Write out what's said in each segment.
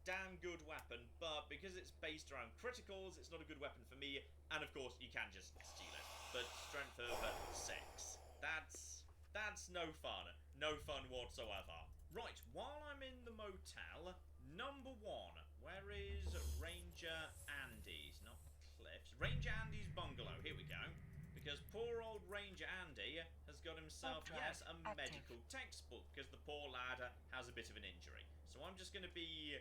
damn good weapon, but because it's based around criticals, it's not a good weapon for me, and of course, you can just steal it. But strength of 6. That's no fun. No fun whatsoever. Right, while I'm in the motel, number 1, where is Ranger Andy's? Not Cliff's. Ranger Andy's bungalow. Here we go. Because poor old Ranger Andy has got himself, yes, a medical textbook, because the poor lad has a bit of an injury. So I'm just going to be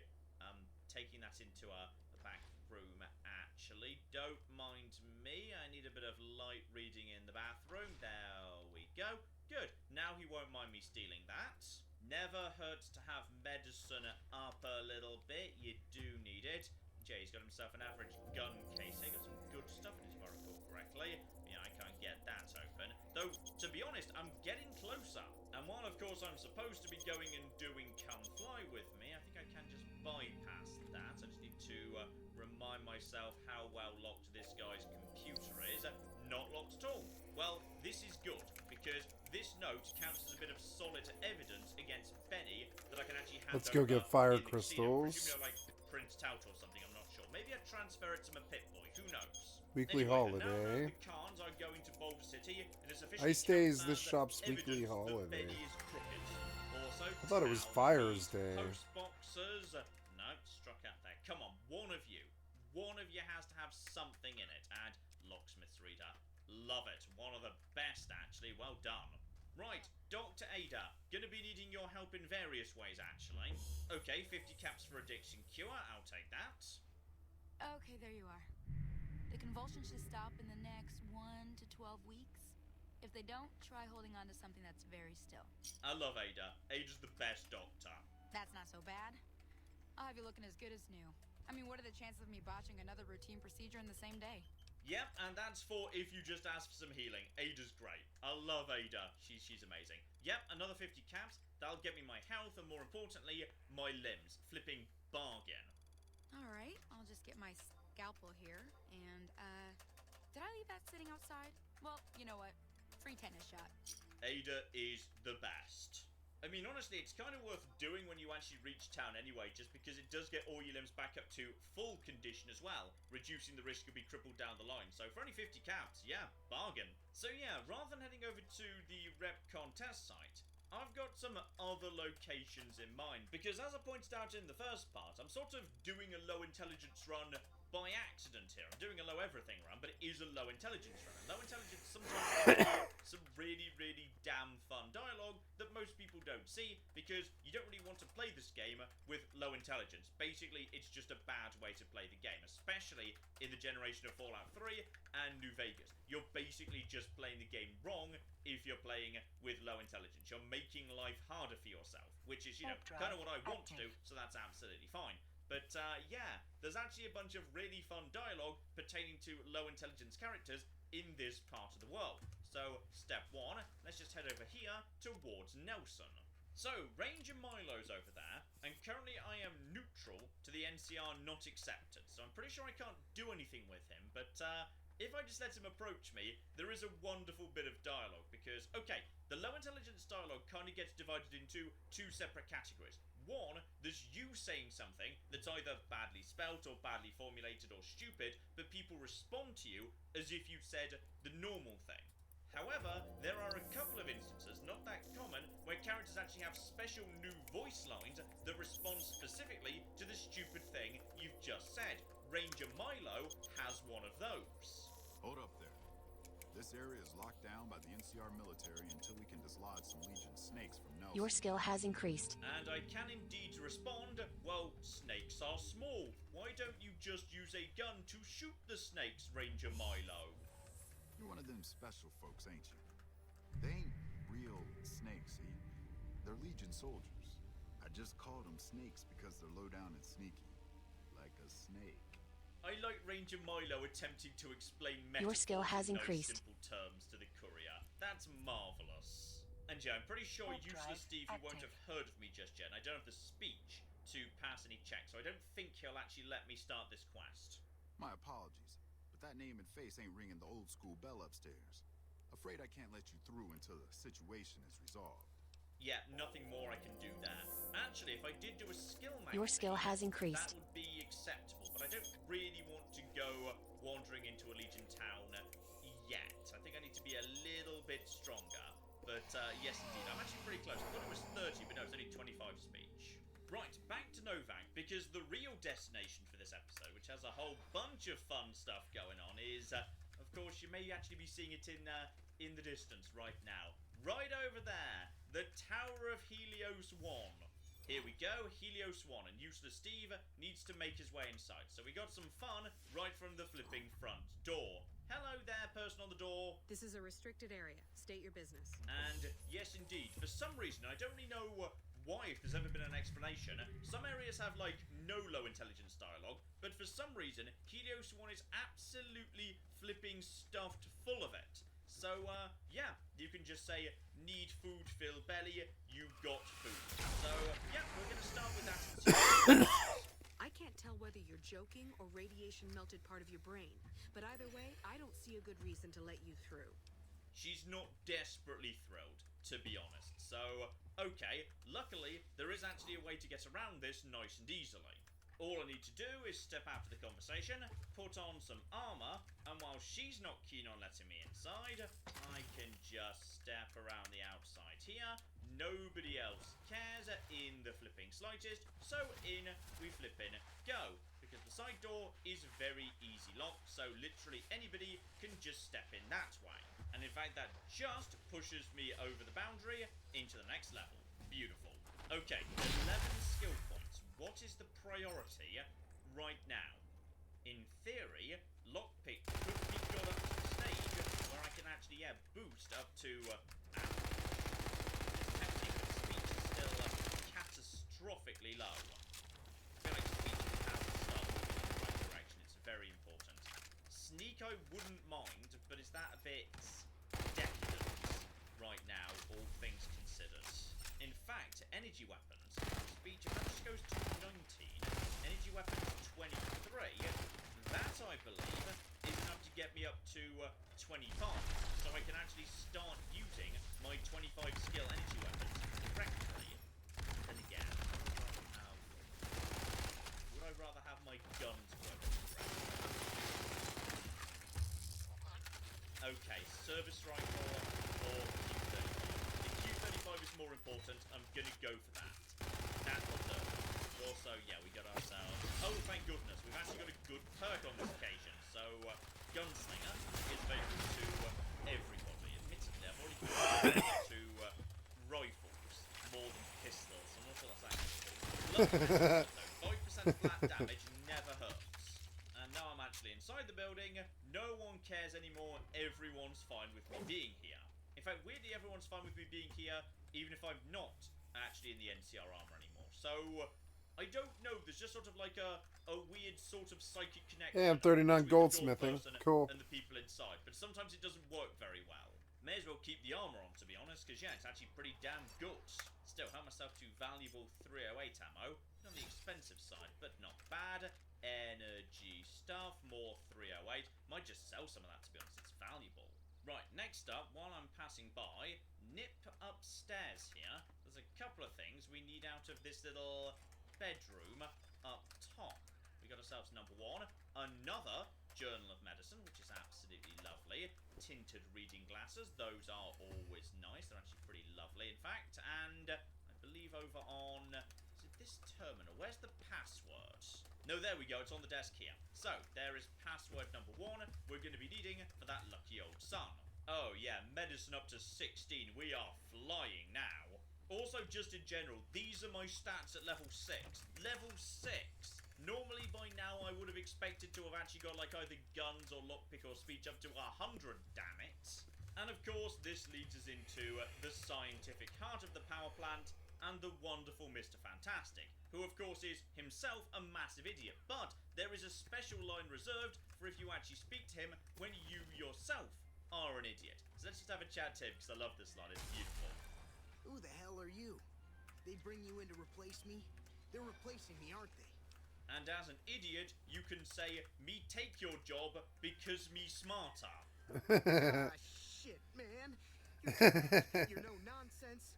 taking that into the back room, actually. Don't mind me. I need a bit of light reading in the bathroom. There we go. Good. Now he won't mind me stealing that. Never hurts to have medicine up a little bit. You do need it. Jay's got himself an average gun case. He got some good stuff in it, if I recall correctly. Yeah, I can't get that open. Though, to be honest, I'm getting closer. And while, of course, I'm supposed to be going and doing Come Fly with me, I think I can just bypass that. I just need to remind myself how well locked this guy's computer is. Not locked at all. Well, this is good, because this note counts as a bit of solid evidence against Benny that I can actually hand Let's over go get fire in the casino. crystals. Presumably I, like, print it out or something, I'm not sure. Maybe I'd transfer it to my Pip-Boy, who knows? Weekly Anyway, I now know holiday. the Khans are going to Boulder City, and it's officially Ice Day is counts this as shop's weekly evidence that holiday. Benny is crooked. Also, I thought it was towel Fire's fees, Day. Post boxes. No, struck out there. Come on, one of you. One of you has to have something in it. And Locksmith's Reader. Love it. One of the best, actually. Well done. Right, Dr. Ada. Gonna be needing your help in various ways, actually. Okay, 50 caps for addiction cure. I'll take that. Okay, there you are. The convulsions should stop in the next 1 to 12 weeks. If they don't, try holding on to something that's very still. I love Ada. Ada's the best doctor. That's not so bad. I'll have you looking as good as new. I mean, what are the chances of me botching another routine procedure in the same day? Yep, and that's for if you just ask for some healing. Ada's great. I love Ada. She's amazing. Yep, another 50 caps. That'll get me my health and, more importantly, my limbs. Flipping bargain. Alright, I'll just get my scalpel here. And, did I leave that sitting outside? Well, you know what? Free tennis shot. Ada is the best. I mean, honestly, it's kind of worth doing when you actually reach town anyway, just because it does get all your limbs back up to full condition as well, reducing the risk of being crippled down the line. So for only 50 caps, yeah, bargain. So yeah, rather than heading over to the RepCon test site, I've got some other locations in mind, because as I pointed out in the first part, I'm sort of doing a low intelligence run by accident here. I'm doing a low everything run, but it is a low intelligence run. And low intelligence sometimes has some really, really damn fun dialogue that most people don't see, because you don't really want to play this game with low intelligence. Basically, it's just a bad way to play the game, especially in the generation of Fallout 3 and New Vegas. You're basically just playing the game wrong if you're playing with low intelligence. You're making life harder for yourself, which is, you know, kind of what I want to do, so that's absolutely fine. But, yeah, there's actually a bunch of really fun dialogue pertaining to low intelligence characters in this part of the world. So, step 1, let's just head over here towards Nelson. So, Ranger Milo's over there, and currently I am neutral to the NCR not accepted. So I'm pretty sure I can't do anything with him, but, if I just let him approach me, there is a wonderful bit of dialogue, because, okay, the low intelligence dialogue kind of gets divided into two separate categories. One, there's you saying something that's either badly spelt or badly formulated or stupid, but people respond to you as if you said the normal thing. However, there are a couple of instances, not that common, where characters actually have special new voice lines that respond specifically to the stupid thing you've just said. Ranger Milo has one of those. Hold up there. This area is locked down by the NCR military until we can dislodge some Legion snakes from Nelson. Your skill has increased. And I can indeed respond, well, snakes are small. Why don't you just use a gun to shoot the snakes, Ranger Milo? You're one of them special folks, ain't you? They ain't real snakes, see? They're Legion soldiers. I just called them snakes because they're low down and sneaky. Like a snake. I like Ranger Milo attempting to explain metaphors Your skill has in no increased. simple terms to the courier. That's marvellous. And yeah, I'm pretty sure useless Stevie won't have heard of me just yet, and I don't have the speech to pass any checks, so I don't think he'll actually let me start this quest. My apologies, but that name and face ain't ringing the old school bell upstairs. Afraid I can't let you through until the situation is resolved. Yeah, nothing more I can do there. Actually, if I did do a skill magazine, Your skill has increased. that would be acceptable, but I don't really want to go wandering into a Legion town yet. I think I need to be a little bit stronger. But yes, indeed, I'm actually pretty close. I thought it was 30, but no, it's only 25 speech. Right, back to Novak, because the real destination for this episode, which has a whole bunch of fun stuff going on, is, of course, you may actually be seeing it in the distance right now. Right over there, the Tower of Helios 1. Here we go, Helios 1, and Useless Steve needs to make his way inside. So we got some fun right from the flipping front door. Hello there, person on the door. This is a restricted area. State your business. And yes, indeed, for some reason, I don't really know why, if there's ever been an explanation, some areas have, like, no low intelligence dialogue, but for some reason, Helios 1 is absolutely flipping stuffed full of it. So, yeah, you can just say, need food, fill belly, you've got food. So, yeah, we're going to start with that. I can't tell whether you're joking or radiation melted part of your brain, but either way, I don't see a good reason to let you through. She's not desperately thrilled, to be honest. So, okay, luckily, there is actually a way to get around this nice and easily. All I need to do is step out of the conversation, put on some armor, and while she's not keen on letting me inside, I can just step around the outside here. Nobody else cares in the flipping slightest, so in we flippin' go. Because the side door is very easy locked, so literally anybody can just step in that way. And in fact, that just pushes me over the boundary into the next level. Beautiful. Okay, 11 skill points. What is the priority right now? In theory, lockpick could be got up to the stage where I can actually, boost up to detecting that speech is still catastrophically low. I feel like speech has to start moving in the right direction. It's very important. Sneak I wouldn't mind, but is that a bit decadent right now, all things considered? In fact, energy weapons, speech, if that just goes to 19, energy weapons 23, that I believe is enough to get me up to 25, so I can actually start using my 25 skill energy weapons correctly. Then again, would I rather have my guns working correctly? Okay, service rifle or Q35. The Q35 is more important. I'm gonna go for that. That will do. Also, yeah, we got ourselves... Oh, thank goodness. We've actually got a good perk on this occasion. So, Gunslinger is available to everybody. Admittedly, I've already got to rifles more than pistols. I'm not sure that's actually cool. 5% flat damage never hurts. And now I'm actually inside the building. No one cares anymore. Everyone's fine with me being here. In fact, weirdly, everyone's fine with me being here, even if I'm not actually in the NCR armor anymore. So, I don't know. There's just sort of like a weird sort of psychic connection. Yeah, I'm 39 goldsmithing. Cool. And the people inside. But sometimes it doesn't work very well. May as well keep the armor on, to be honest, because, yeah, it's actually pretty damn good. Still, help myself to valuable 308 ammo. On the expensive side, but not bad. Energy stuff, more 308. Might just sell some of that, to be honest. It's valuable. Right, next up, while I'm passing by, nip upstairs here. There's a couple of things we need out of this little bedroom up top. We got ourselves number one, another Journal of Medicine, which is absolutely lovely. Tinted reading glasses, those are always nice. They're actually pretty lovely, in fact. And I believe over on, is it this terminal? Where's the password? No, there we go. It's on the desk here. So, there is password number one we're going to be needing for that lucky old son. Oh, yeah, medicine up to 16. We are flying now. Also, just in general, these are my stats at level 6. Level 6! Normally, by now, I would have expected to have actually got, like, either guns or lockpick or speech up to 100, damn it. And, of course, this leads us into the scientific heart of the power plant and the wonderful Mr. Fantastic, who, of course, is himself a massive idiot. But there is a special line reserved for if you actually speak to him when you yourself are an idiot. So let's just have a chat to him, because I love this line. It's beautiful. Who the hell are you? They bring you in to replace me? They're replacing me, aren't they? And as an idiot, you can say, me take your job because me smarter. Ah, shit, man. You're no nonsense.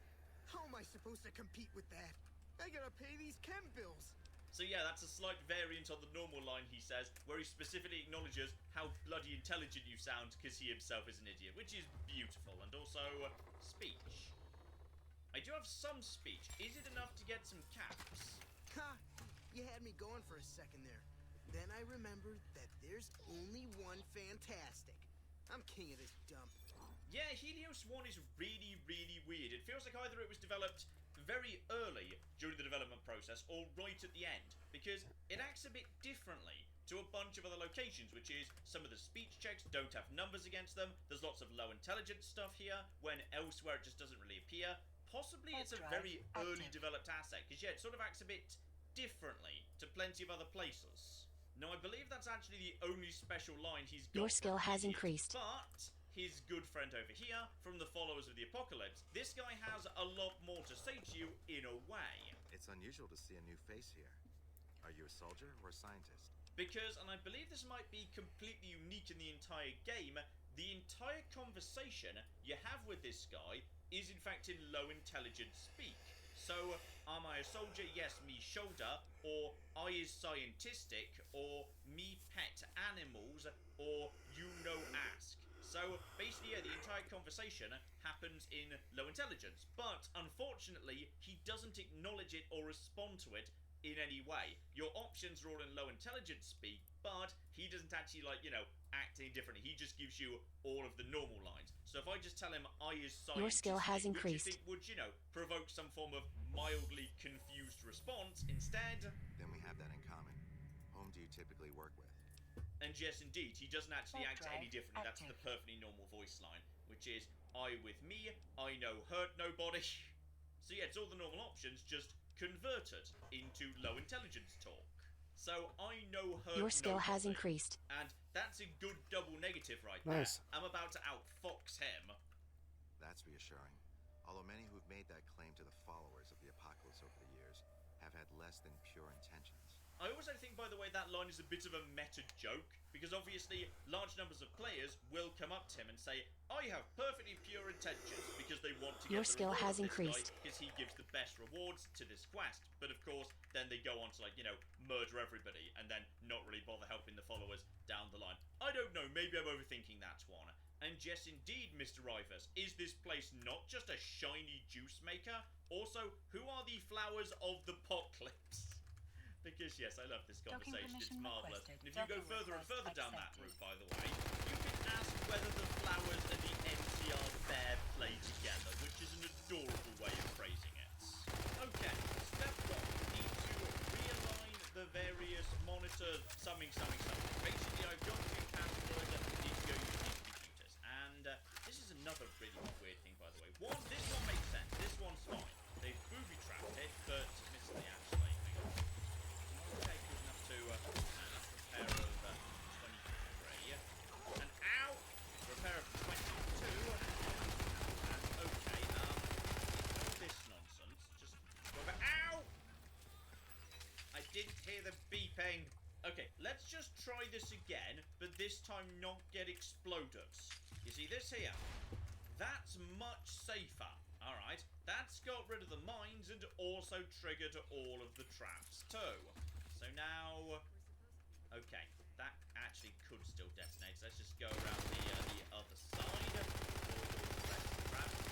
How am I supposed to compete with that? I gotta pay these chem bills. So yeah, that's a slight variant on the normal line, he says, where he specifically acknowledges how bloody intelligent you sound because he himself is an idiot, which is beautiful, and also speech. I do have some speech. Is it enough to get some caps? Ha! You had me going for a second there. Then I remembered that there's only one Fantastic. I'm king of this dump. Yeah, Helios 1 is really, really weird. It feels like either it was developed very early during the development process or right at the end, because it acts a bit differently to a bunch of other locations, which is some of the speech checks don't have numbers against them, there's lots of low intelligence stuff here, when elsewhere it just doesn't really appear. Possibly it's a very early developed asset, because yeah, it sort of acts a bit differently to plenty of other places. Now, I believe that's actually the only special line he's got. Your skill has increased. But his good friend over here, from the followers of the apocalypse, this guy has a lot more to say to you in a way. It's unusual to see a new face here. Are you a soldier or a scientist? Because, and I believe this might be completely unique in the entire game, the entire conversation you have with this guy is in fact in low intelligence speak. So, am I a soldier? Yes, me shoulder. Or, I is scientistic. Or, me pet animals. Or, you know ask. So, basically, yeah, the entire conversation happens in low intelligence. But, unfortunately, he doesn't acknowledge it or respond to it in any way. Your options are all in low intelligence speak, but he doesn't actually, like, you know, act any differently. He just gives you all of the normal lines. So if I just tell him I is scientific, your skill has increased, which you think would, you know, provoke some form of mildly confused response, instead... Then we have that in common. Whom do you typically work with? And yes, indeed, he doesn't actually act any differently. That's the perfectly normal voice line, which is, I with me, I no hurt nobody. So yeah, it's all the normal options, just converted into low intelligence talk. So I know hurt your skill nobody, has increased. And that's a good double negative right Nice. there. I'm about to outfox him. That's reassuring. Although many who've made that claim to the followers of the apocalypse over the years have had less than pure intentions. I also think, by the way, that line is a bit of a meta joke, because obviously large numbers of players will come up to him and say, I have perfectly pure intentions, because they want to your get the skill reward has of this increased guy, because he gives the best rewards to this quest. But of course, then they go on to, like, you know, murder everybody, and then not really bother helping the followers down the line. I don't know, maybe I'm overthinking that one. And yes, indeed, Mr. Rivers, is this place not just a shiny juice maker? Also, who are the flowers of the apocalypse? Because yes, I love this conversation, it's marvellous. And if you go further and further down that route, by the way, you can ask whether the flowers and the NCR bear play together, which is an adorable way of phrasing it. Okay, step 1, we need to realign the various monitors, something. Basically, I've got 2 passwords that need to go use these computers. And this is another really weird thing, by the way. This one makes sense, this one's fine. They've booby-trapped it, but missed me actually. Hang on. Okay, good enough to that's a pair of 23. And ow! Repair of 22. And okay, ignore this nonsense. Just go over. Ow! I didn't hear the beeping. Okay, let's just try this again, but this time not get exploded. You see this here? That's much safer. Alright, that's got rid of the mines and also triggered all of the traps too. So now, okay, that actually could still detonate. So let's just go around the other side.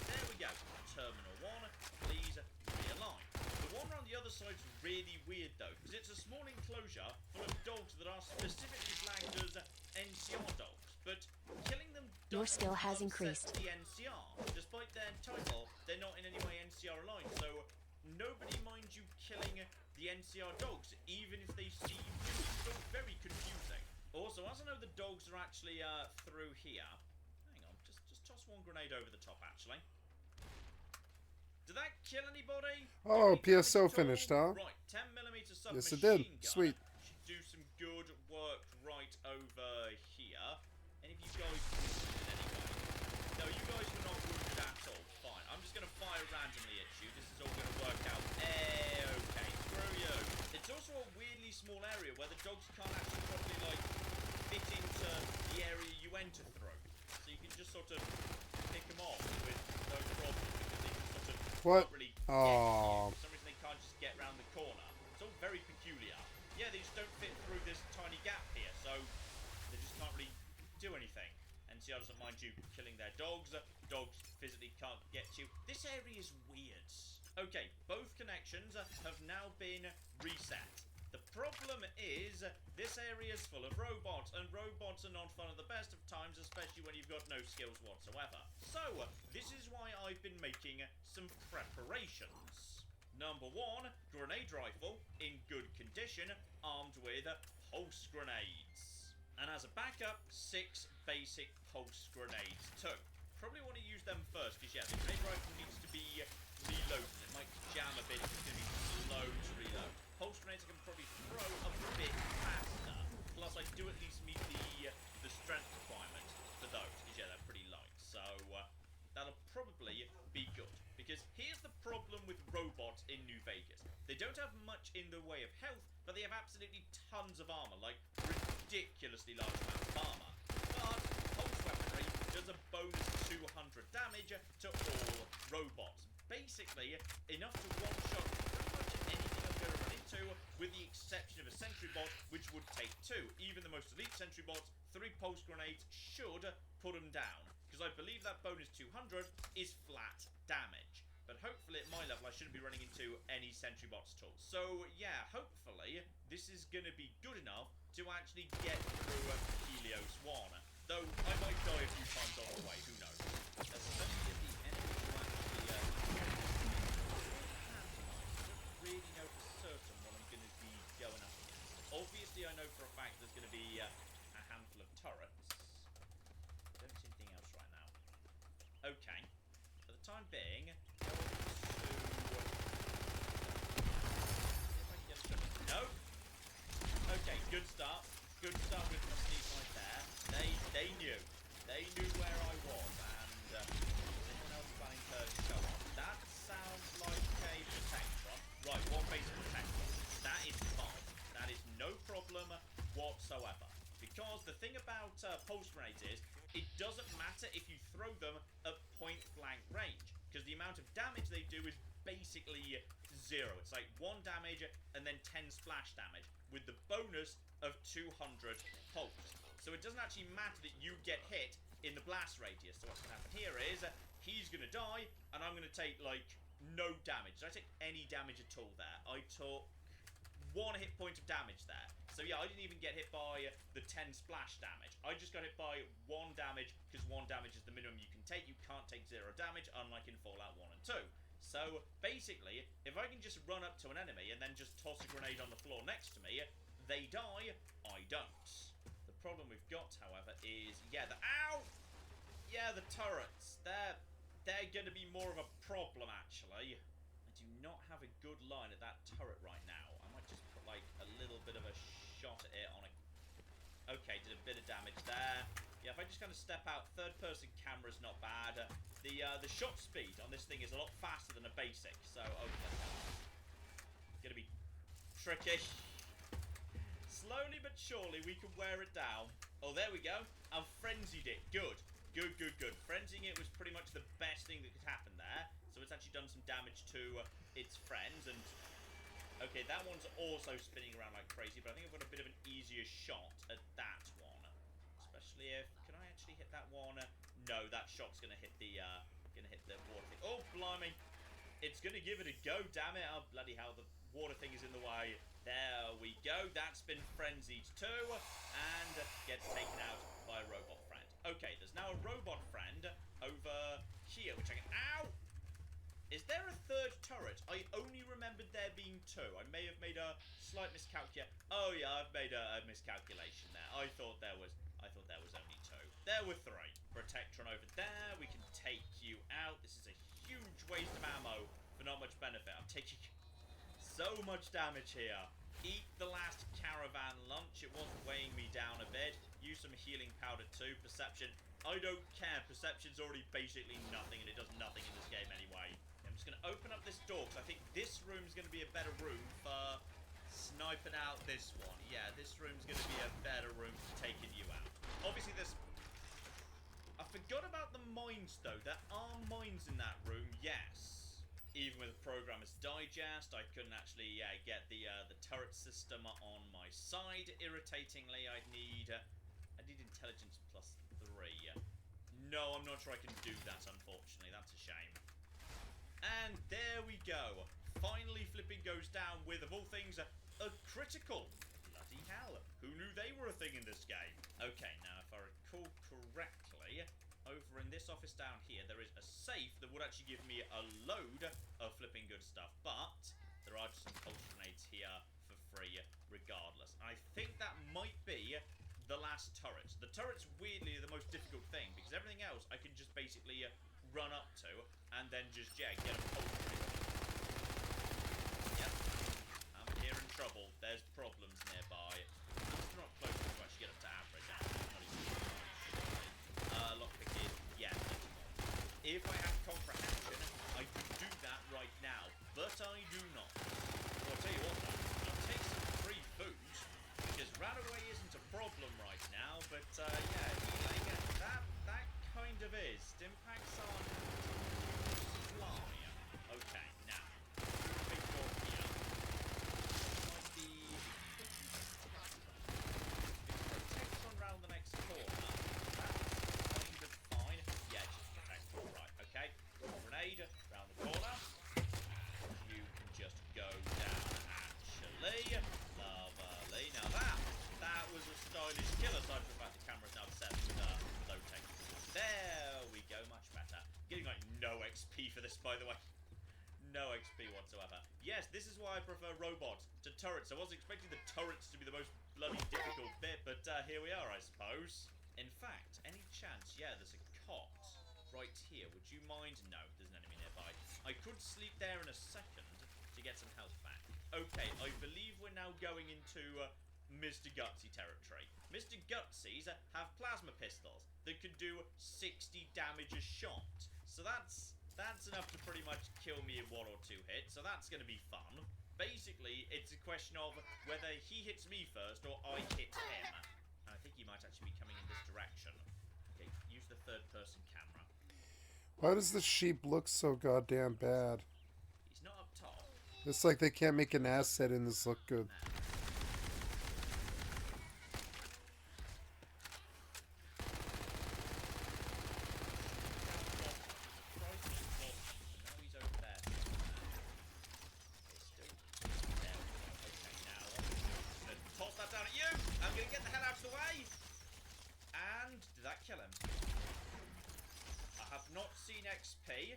There we go. Terminal 1, please realign. The one around the other side's really weird though, because it's a small enclosure full of dogs that are specifically flagged as NCR dogs, but killing them your skill has doesn't increased. upset the NCR. Despite their title, they're not in any way NCR aligned, so nobody minds you killing the NCR dogs, even if they seem to. It's all very confusing. Also, as I know the dogs are actually through here. Hang on, just toss one grenade over the top, actually. Did that kill anybody? Oh, PSO finished, huh? Right, 10mm submachine Yes, it did. gun. Sweet. Should do some good work right over here. And if you guys wounded in any way. No, you guys were not wounded at all. Fine. I'm just going to fire randomly at you. This is all going to work out. Okay, screw you. It's also a weirdly small area where the dogs can't actually properly, like, fit into the area you enter through. So you can just sort of pick them off with no problem because they can sort of What? can't really get Oh. you. For some reason, they can't just get round the corner. It's all very peculiar. Yeah, they just don't fit through this tiny gap here, so they just can't really do anything. NCR doesn't mind you killing their dogs. Dogs physically can't get you. This area is weird. Okay, both connections have now been reset. The problem is, this area is full of robots, and robots are not fun at the best of times, especially when you've got no skills whatsoever. So, this is why I've been making some preparations. Number 1, grenade rifle, in good condition, armed with pulse grenades. And as a backup, 6 basic pulse grenades too. Probably want to use them first, because yeah, the grenade rifle needs to be reloaded. It might jam a bit, it's going to be slow to reload. Pulse grenades I can probably throw a bit faster. Plus, I do at least meet the strength requirement for those, because yeah, they're pretty light. So, that'll probably be good. Because here's the problem with robots in New Vegas. They don't have much in the way of health, but they have absolutely tons of armor, like ridiculously large amounts of armor. But pulse weaponry does a bonus 200 damage to all robots. Basically, enough to one-shot pretty much anything I'm going to run into, with the exception of a sentry bot, which would take 2. Even the most elite sentry bots, 3 pulse grenades should put them down. Because I believe that bonus 200 is flat damage. But hopefully at my level I shouldn't be running into any sentry bots at all. So yeah, hopefully this is going to be good enough to actually get through Helios 1. Though I might die a few times on the way, who knows. Especially if the enemy will actually I don't really know for certain what I'm going to be going up against. Obviously I know for a fact there's going to be a handful of turrets. Don't see anything else right now. Okay. For the time being, go on to... See if I can get a shot. No! Okay, good start. Good start with the sneak right there. They knew. They knew where I was, and is anyone else planning to show up? That sounds like a Protectron. Right, one base Protectron. That is fine. That is no problem whatsoever. Because the thing about pulse grenades is, it doesn't matter if you throw them at point blank range, because the amount of damage they do is basically 0. It's like 1 damage and then 10 splash damage, with the bonus of 200 pulse. So it doesn't actually matter that you get hit in the blast radius. So what's going to happen here is, he's going to die, and I'm going to take, like, no damage. Did I take any damage at all there? I took 1 hit point of damage there. So yeah, I didn't even get hit by the 10 splash damage. I just got hit by 1 damage, because 1 damage is the minimum you can take. You can't take 0 damage, unlike in Fallout 1 and 2. So basically, if I can just run up to an enemy and then just toss a grenade on the floor next to me, they die, I don't. The problem we've got, however, is, yeah, the turrets. They're going to be more of a problem, actually. I do not have a good line at that turret right now. I might just put, like, a little bit of a shot at it on a... Okay, did a bit of damage there. Yeah, if I just kind of step out, third-person camera's not bad. The shot speed on this thing is a lot faster than a basic, so, okay. Gonna be tricky. Slowly but surely, we can wear it down. Oh, there we go. I've frenzied it. Good. Good, good, good. Frenzying it was pretty much the best thing that could happen there. So it's actually done some damage to its friends, and... Okay, that one's also spinning around like crazy, but I think I've got a bit of an easier shot at that one. Especially if... Can I actually hit that one? No, that shot's gonna hit the water thing. Oh, blimey. It's gonna give it a go, damn it. Oh, bloody hell, the water thing is in the way. There we go. That's been frenzied too, and gets taken out by a robot friend. Okay, there's now a robot friend over here, which I can... Ow! Is there a third turret? I only remembered there being 2. I may have made a slight miscalculation. Oh yeah, I've made a miscalculation there. I thought there was only 2. There were 3. Protectron over there. We can take you out. This is a huge waste of ammo for not much benefit. I'm taking so much damage here. Eat the last caravan lunch. It was weighing me down a bit. Use some healing powder too. Perception. I don't care. Perception's already basically nothing, and it does nothing in this game anyway. I'm just going to open up this door, because I think this room's going to be a better room for sniping out this one. Yeah, this room's going to be a better room for taking you out. Obviously, there's... I forgot about the mines, though. There are mines in that room, yes. even with Programmer's Digest, I couldn't actually get the turret system on my side. Irritatingly, I need intelligence +3. No, I'm not sure I can do that, unfortunately. That's a shame. And there we go. Finally, flipping goes down with, of all things, a critical. Bloody hell. Who knew they were a thing in this game? Okay, now, if I recall correctly, over in this office down here, there is a safe that would actually give me a load of flipping good stuff. But there are just some pulse grenades here for free, regardless. I think that might be the last turret. The turret's weirdly the most difficult thing, because everything else I can just basically run up to and then just, get a pulse grenade. Yep. I'm here in trouble. There's problems nearby. I'm still not close enough to actually get up to average. Lockpicking. Yeah. If I had comprehension, I could do that right now, but I do not. Well, I'll tell you what, though. I'll take some free food, because runaway isn't a problem right now, but, healing, that kind of is. Stimpaks aren't fly. Okay, now, big door here. Might be... Protection round the next corner. That's kind of fine. Yeah, just protection, right, okay. Grenade round the corner. You can just go down, actually. Lovely. Now that was a stylish kill, aside from the fact the camera's now set with low tech. There we go, much better. Getting like no XP for this, by the way. No XP whatsoever. Yes, this is why I prefer robots to turrets. I wasn't expecting the turrets to be the most bloody difficult bit, but here we are, I suppose. In fact, any chance, there's a cot right here. Would you mind? No, there's an enemy nearby. I could sleep there in a second to get some health back. Okay, I believe we're now going into Mr. Gutsy territory. Mr. Gutsy's have plasma pistols that could do 60 damage a shot. So that's enough to pretty much kill me in 1 or 2 hits, so that's going to be fun. Basically, it's a question of whether he hits me first or I hit him. And I think he might actually be coming in this direction. Okay, use the third-person camera. Why does the sheep look so goddamn bad? He's not up top. It's like they can't make an asset in this look good. XP,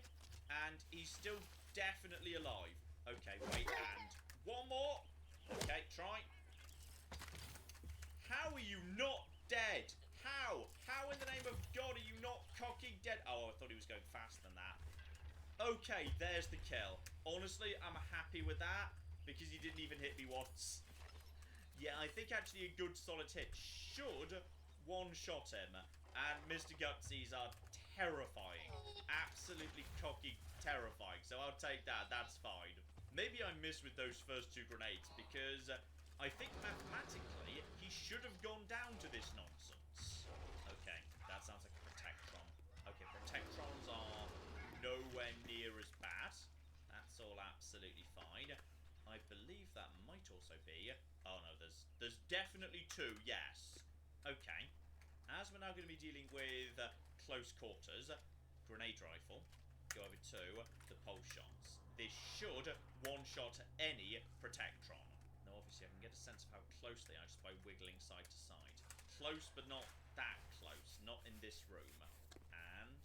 and he's still definitely alive. Okay, wait, and one more. Okay, try. How are you not dead? How? How in the name of God are you not cocking dead? Oh, I thought he was going faster than that. Okay, there's the kill. Honestly, I'm happy with that, because he didn't even hit me once. Yeah, I think actually a good solid hit should one-shot him. And Mr. Gutsy's are terrifying. Absolutely cocky terrifying. So I'll take that. That's fine. Maybe I missed with those first 2 grenades, because I think mathematically he should have gone down to this nonsense. Okay, that sounds like a Protectron. Okay, Protectrons are nowhere near as bad. That's all absolutely fine. I believe that might also be... Oh no, there's definitely 2, yes. Okay. As we're now going to be dealing with close quarters, grenade rifle, go over to the pulse shots. This should one-shot any Protectron. Now, obviously, I can get a sense of how close they are just by wiggling side to side. Close, but not that close. Not in this room. And...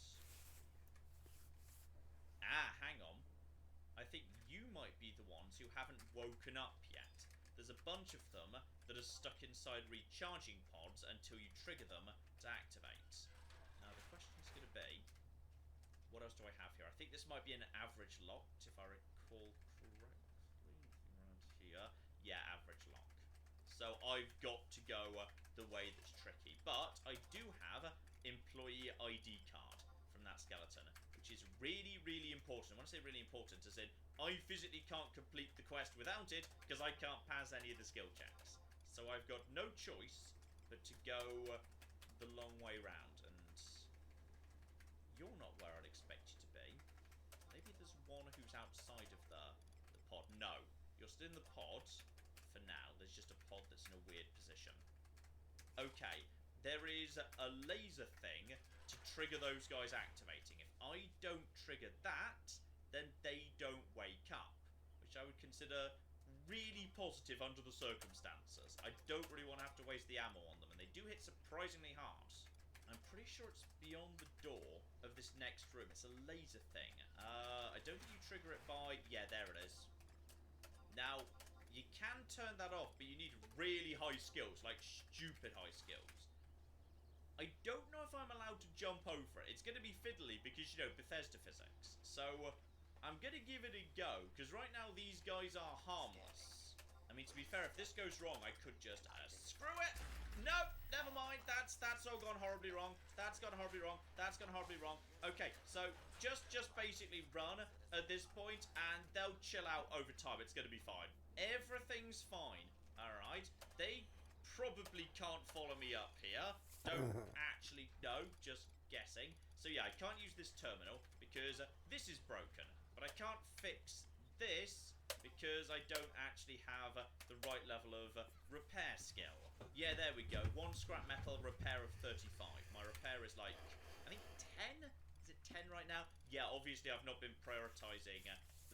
hang on. I think you might be the ones who haven't woken up yet. There's a bunch of them that are stuck inside recharging pods until you trigger them to activate. Now the question's going to be, what else do I have here? I think this might be an average locked, if I recall correctly. Anything around here? Yeah, average lock. So I've got to go the way that's tricky. But I do have employee ID card from that skeleton, which is really, really important. When I say really important, as in I physically can't complete the quest without it, because I can't pass any of the skill checks. So I've got no choice but to go the long way round, and you're not where I'd expect you to be. Maybe there's one who's outside of the pod? No. You're still in the pod for now. There's just a pod that's in a weird position. Okay. There is a laser thing to trigger those guys activating. If I don't trigger that, then they don't wake up, which I would consider really positive under the circumstances. I don't really want to have to waste the ammo on them, and they do hit surprisingly hard. I'm pretty sure it's beyond the door of this next room. It's a laser thing. I don't think you trigger it by... Yeah, there it is. Now, you can turn that off, but you need really high skills, like stupid high skills. I don't know if I'm allowed to jump over it. It's going to be fiddly because, you know, Bethesda physics. So, I'm going to give it a go, because right now these guys are harmless. I mean, to be fair, if this goes wrong, I could just... screw it! No, never mind. That's all gone horribly wrong. That's gone horribly wrong. That's gone horribly wrong. Okay, so just basically run at this point, and they'll chill out over time. It's going to be fine. Everything's fine. All right. They probably can't follow me up here. Don't actually know, just guessing. So yeah, I can't use this terminal because this is broken. But I can't fix this because I don't actually have the right level of repair skill. Yeah, there we go. 1 scrap metal, repair of 35. My repair is like, I think 10? Is it 10 right now? Yeah, obviously I've not been prioritizing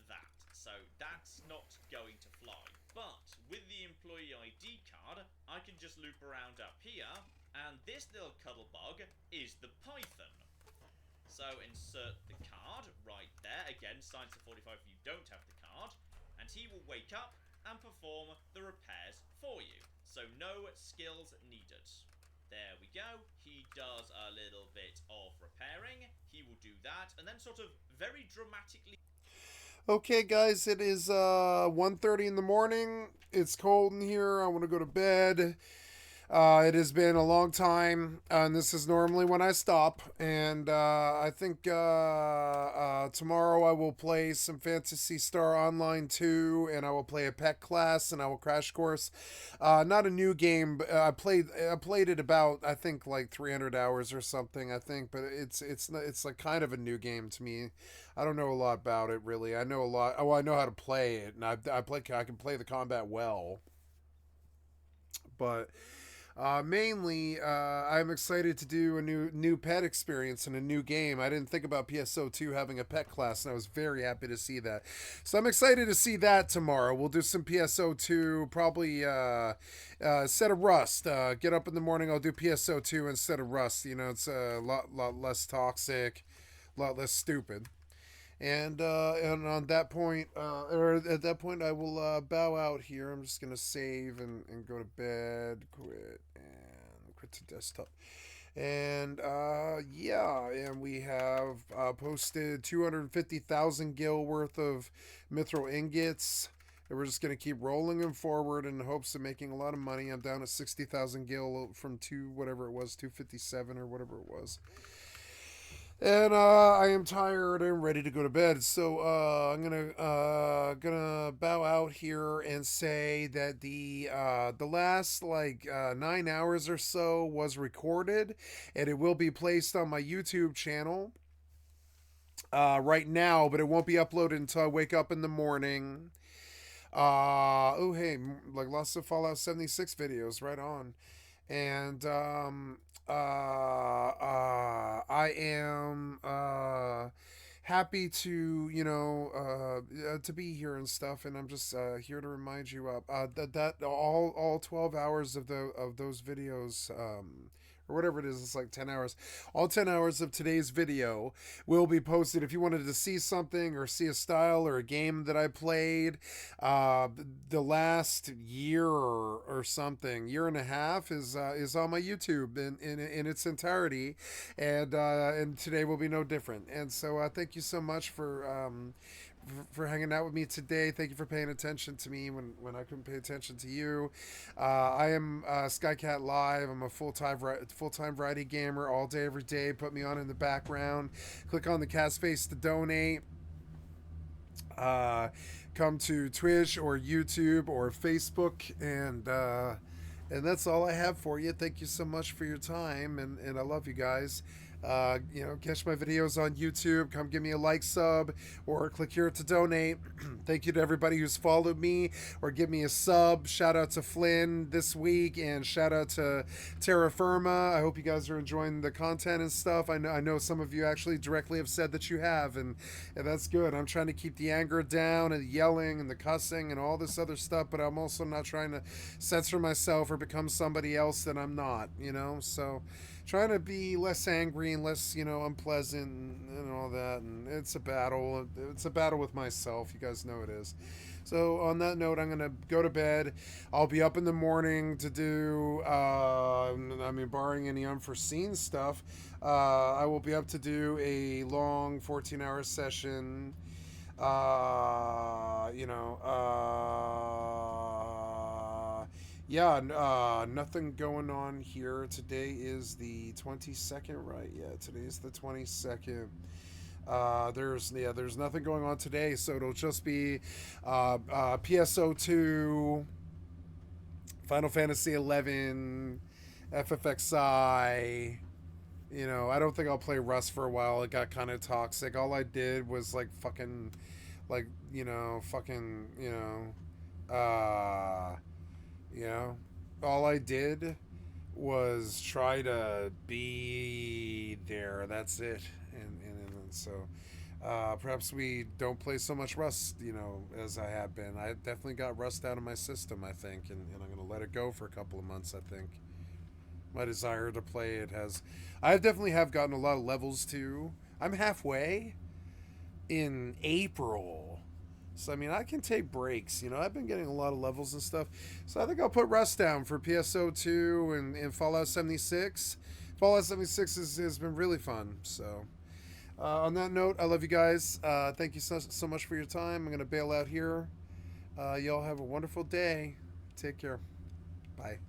that. So that's not going to fly. But with the employee ID card, I can just loop around up here. And this little cuddle bug is the Python. So insert the card right there. Again, science of 45 if you don't have the card. And he will wake up and perform the repairs for you. So no skills needed. There we go. He does a little bit of repairing. He will do that. And then sort of very dramatically... Okay, guys, it is 1:30 in the morning. It's cold in here. I want to go to bed. It has been a long time, and this is normally when I stop, and I think tomorrow I will play some Phantasy Star Online 2, and I will play a pet class, and I will crash course. Not a new game, but I played it about, I think, like 300 hours or something, I think, but it's like kind of a new game to me. I don't know a lot about it, really. I know a lot. Oh, I know how to play it, and I can play the combat well, but... mainly, I'm excited to do a new pet experience in a new game. I didn't think about PSO2 having a pet class, and I was very happy to see that. So I'm excited to see that tomorrow. We'll do some PSO2, probably instead of Rust. Get up in the morning, I'll do PSO2 instead of Rust. You know, it's a lot less toxic, a lot less stupid. And on that point, or at that point, I will bow out here. I'm just gonna save and go to bed, quit to desktop, and yeah, and we have posted 250,000 gil worth of mithril ingots. And we're just gonna keep rolling them forward in hopes of making a lot of money. I'm down at 60,000 gil from 257 or whatever it was. And I am tired and ready to go to bed, so I'm gonna bow out here and say that the last 9 hours or so was recorded, and it will be placed on my YouTube channel right now, but it won't be uploaded until I wake up in the morning. Oh hey, like lots of Fallout 76 videos, right on, and I am happy to to be here and stuff, and I'm just here to remind you that all 12 hours of those videos, or whatever it is, it's like 10 hours. All 10 hours of today's video will be posted. If you wanted to see something or see a style or a game that I played the last year or something, year and a half, is on my YouTube in its entirety, and today will be no different. And so thank you so much for hanging out with me today. Thank you for paying attention to me when I couldn't pay attention to you. I am skycat.live. I'm a full-time variety gamer all day, every day. Put me on in the background. Click on the cat's face to donate. Come to Twitch or YouTube or Facebook, and that's all I have for you. Thank you so much for your time, and I love you guys. You know, catch my videos on YouTube. Come give me a like, sub, or click here to donate. Thank you to everybody who's followed me or give me a sub. Shout out to Flynn this week, and shout out to Terra Firma. I hope you guys are enjoying the content and stuff. I know some of you actually directly have said that you have, and that's good. I'm trying to keep the anger down and the yelling and the cussing and all this other stuff, but I'm also not trying to censor myself or become somebody else that I'm not, you know? So trying to be less angry and less, you know, unpleasant and all that. And it's a battle. It's a battle with myself. You guys know it is. So on that note, I'm going to go to bed. I'll be up in the morning to do, I mean, barring any unforeseen stuff, I will be up to do a long 14-hour session. You know, yeah, nothing going on here. Today is the 22nd, right? Yeah, today's the 22nd. There's nothing going on today, so it'll just be PSO2, Final Fantasy 11, FFXI. You know, I don't think I'll play Rust for a while. It got kind of toxic. All I did was like fucking, like, you know, fucking, you know, all I did was try to be there. That's it. And so perhaps we don't play so much Rust, you know, as I have been. I definitely got Rust out of my system, I think, and I'm going to let it go for a couple of months, I think. My desire to play it has... I definitely have gotten a lot of levels, too. I'm halfway in April. So, I mean, I can take breaks. You know, I've been getting a lot of levels and stuff. So, I think I'll put Rust down for PSO2 and Fallout 76. Fallout 76 has been really fun. So, on that note, I love you guys. Thank you so much for your time. I'm going to bail out here. Y'all have a wonderful day. Take care. Bye.